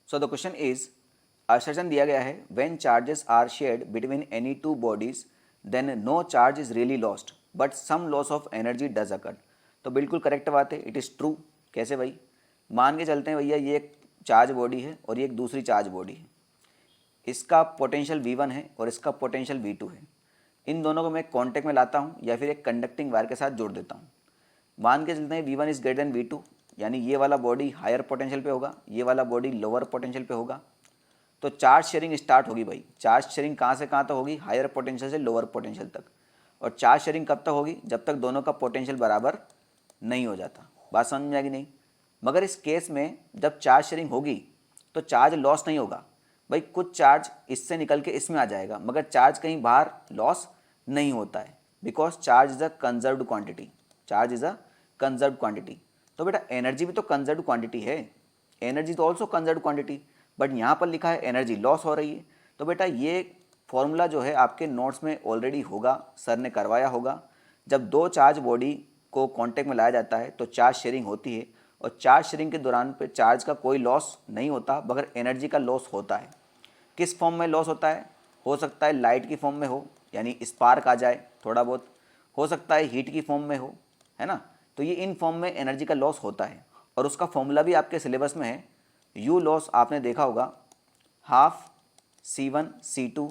So the question is, assertion दिया गया है when charges are shared between any two bodies then no charge is really lost but some loss of energy does occur. तो बिल्कुल correct बात है, it is true. कैसे भाई? मान के चलते हैं भैया ये एक चार्ज बॉडी है और ये एक दूसरी चार्ज बॉडी है, इसका पोटेंशियल V1 है और इसका पोटेंशियल V2 है। इन दोनों को मैं कांटेक्ट में लाता हूँ या फिर एक कंडक्टिंग वायर के साथ जोड़ देता हूँ। मान के चलते हैं V1 is greater than V2, यानी ये वाला बॉडी हायर पोटेंशियल पे होगा, ये वाला बॉडी लोअर पोटेंशियल पे होगा। तो चार्ज शेयरिंग स्टार्ट होगी भाई। चार्ज शेयरिंग कहाँ से कहाँ तक होगी? हायर पोटेंशियल से लोअर पोटेंशियल तक। और चार्ज शेयरिंग कब तक होगी? जब तक दोनों का पोटेंशियल बराबर नहीं हो जाता। बात समझ में आएगी नहीं? मगर इस केस में जब चार्ज शेयरिंग होगी तो चार्ज लॉस नहीं होगा भाई। कुछ चार्ज इससे निकल के इसमें आ जाएगा, मगर चार्ज कहीं बाहर लॉस नहीं होता है, because charge is a conserved quantity. Charge is a conserved quantity. तो बेटा एनर्जी भी तो कंजर्व्ड क्वांटिटी है, एनर्जी तो ऑल्सो कंजर्व्ड क्वांटिटी, बट यहाँ पर लिखा है एनर्जी लॉस हो रही है। तो बेटा ये फॉर्मूला जो है आपके नोट्स में ऑलरेडी होगा, सर ने करवाया होगा। जब दो चार्ज बॉडी को कांटेक्ट में लाया जाता है तो चार्ज शेयरिंग होती है, और चार्ज शेयरिंग के दौरान पे चार्ज का कोई लॉस नहीं होता, मगर एनर्जी का लॉस होता है। किस फॉर्म में लॉस होता है? हो सकता है लाइट की फॉर्म में हो, यानी स्पार्क आ जाए थोड़ा बहुत, हो सकता है हीट की फॉर्म में हो, है ना। तो ये इन फॉर्म में एनर्जी का लॉस होता है, और उसका फॉर्मूला भी आपके सिलेबस में है। यू लॉस आपने देखा होगा, half C1 C2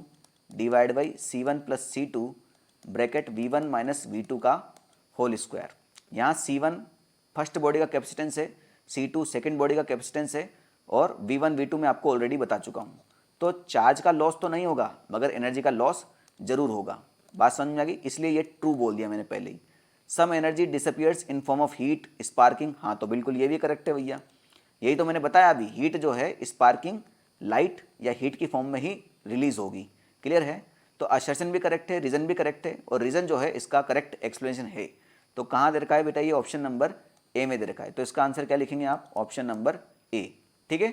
divide by C1 plus C2 bracket V1 minus V2 का होल स्क्वायर। यहाँ C1 फर्स्ट बॉडी का कैपेसिटेंस है, C2 सेकेंड बॉडी का कैपेसिटेंस है, और V1 V2 में आपको ऑलरेडी बता चुका हूँ। तो चार्ज का लॉस तो नहीं होगा, मगर एनर्जी का लॉस जरूर होगा। बात समझ में आ गई? इसलिए ये ट्रू बोल दिया मैंने पहले ही। Some energy disappears in form of heat sparking. हाँ तो बिल्कुल ये भी करेक्ट है भैया, यही तो मैंने बताया अभी। हीट जो है स्पार्किंग लाइट या हीट की फॉर्म में ही रिलीज होगी। क्लियर है? तो असर्शन भी करेक्ट है, रीजन भी करेक्ट है, और रीजन जो है इसका करेक्ट एक्सप्लेनेशन है। तो कहाँ दे रखा है बेटा? ये ऑप्शन नंबर ए में दे रखा है। तो इसका आंसर क्या लिखेंगे आप? Option number A. ठीक है।